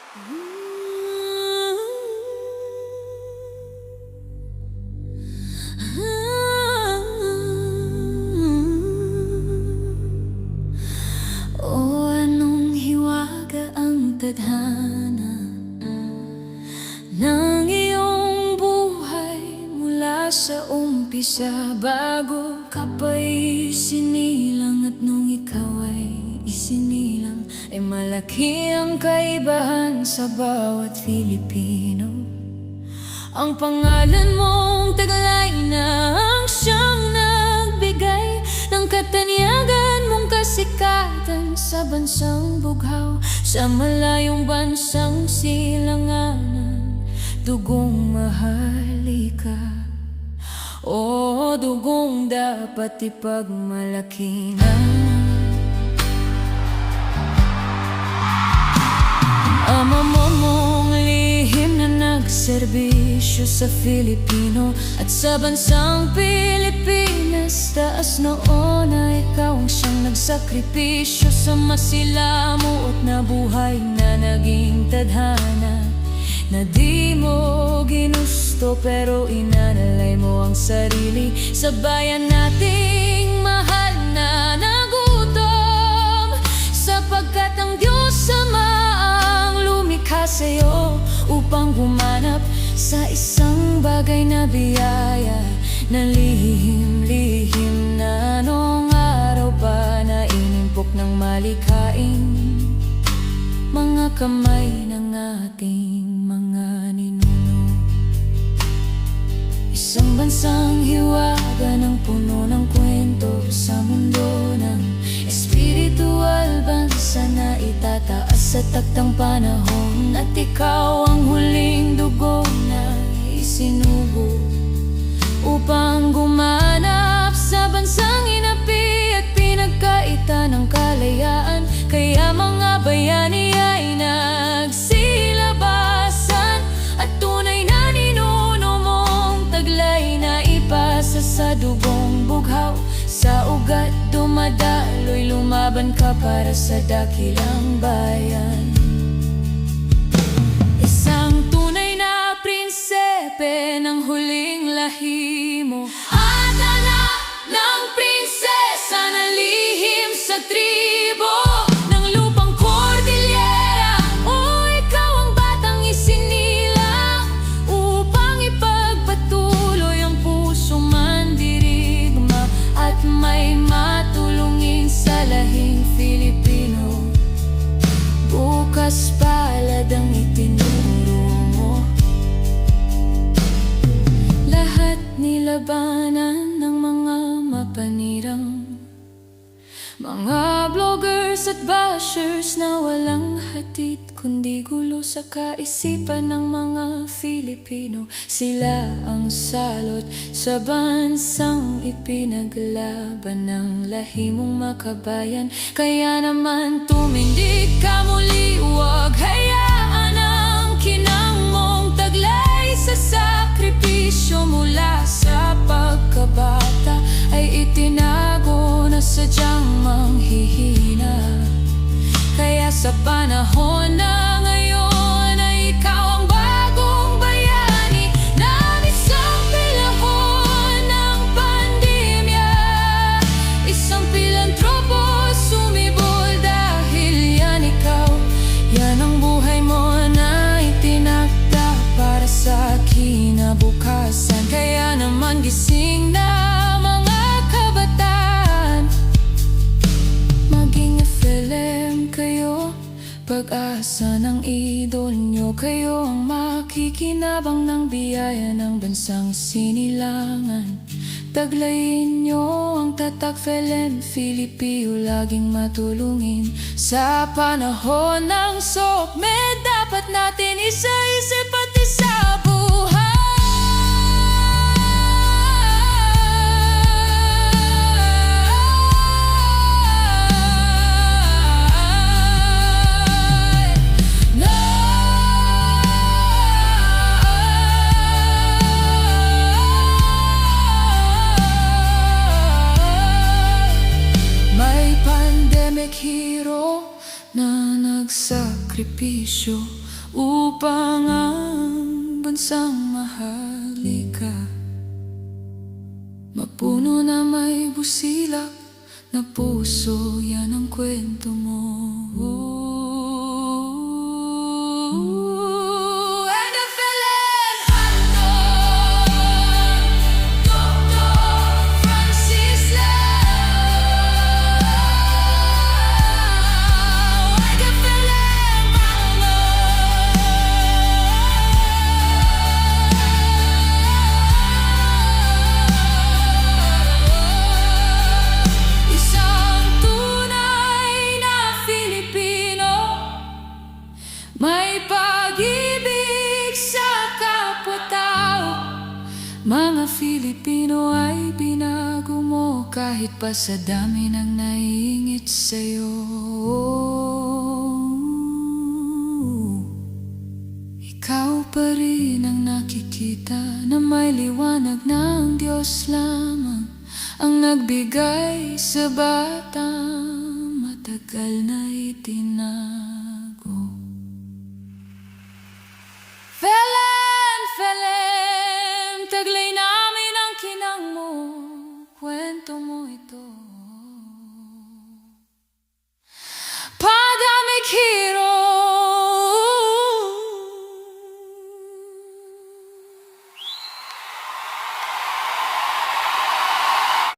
O anong hiwaga ang tadhana ng iyong buhay mula sa umpisa, bago ka pa'y sinilang, at nung ikaw ay isinilang, ay malaki ang kaibahan sa bawat Filipino. Ang pangalan mong taglay na ang siyang nagbigay ng katanyagan mong kasikatan sa bansang bughaw, sa malayong bansang silanganan. Dugong mahalika, o dugong dapat ipagmalaki na. Ama mo mong lihim na nagserbisyo sa Filipino at sa bansang Pilipinas. Taas noon na ikaw ang siyang nagsakripisyo sa masilamuot na buhay na naging tadhana, na di mo ginusto pero inalay mo ang sarili sa bayan nating mahal na nagutom, sapagkat ang Diyos Ama sa'yo upang gumanap sa isang bagay na biyaya, na lihim-lihim na noong araw pa na inimpok ng malikhaing mga kamay ng ating mga ninuno. Isang bansang hiwaga ng puno ng kwento sa mundo ng espiritual, bansa na itataas sa taktang panahon, at ikaw ang huling dugo na isinubo upang gumanap sa bansang inapi at pinagkaita ng kalayaan. Kaya mga bayani ay nagsilabasan, at tunay na ninuno mong taglay na ipasa sa dugong bughaw. Sa ugat dumadaloy, lumaban ka para sa dakilang bayan. Isang tunay na prinsepe ng huling lahi mo, at anak ng prinsesa na lihim sa tribo ng lupang Cordillera. O ikaw ang batang isinilang upang ipagpatuloy ang pusong mandirigma at may matulungin sa lahing Filipino. Bukas palad ang itinuro mo, lahat nilabanan ng mga mapanirang mga vloggers at bashers na walang hatid kundi gulo sa kaisipan ng mga Filipino. Sila ang salot sa bansang ipinaglaban ng lahi mong makabayan. Kaya naman tumindig ka muli, huwag hayaan ang kinang mong taglay sa sakripisyo mula sa pagkabata ay itinago na sadyang manghihina. Kaya sa panahon na ngayon ay ikaw ang bagong bayani na isang pilahon ng pandemya. Isang pilantropo sumibol dahil yan ikaw. Yan ang buhay mo na itinakda para sa kinabukasan. Kaya naman gising na mga kabataan, maging FLM kayo, pag-asa ng idol nyo. Kayo ang makikinabang ng biyaya ng bansang sinilangan. Taglayin nyo ang tatak FLM Filipino, laging matulungin sa panahon ng SOCMED. Dapat natin isa-isip at isa buhay. Hero na nagsakripisyo upang ang bansang mahalika. Mapuno na may busilak na puso, yan ang kwento mo. And the Philip Anton, Dr. Francis Lau. And the Philip Isang tunay na Filipino, may pag-ibig sa kapwa-tao. Mga Filipino ay binago mo, kahit pa sa dami ng naiingit sa'yo. Ikaw pa rin ang nakikita na may liwanag ng Diyos lamang ang nagbigay sa batang matagal na itinago.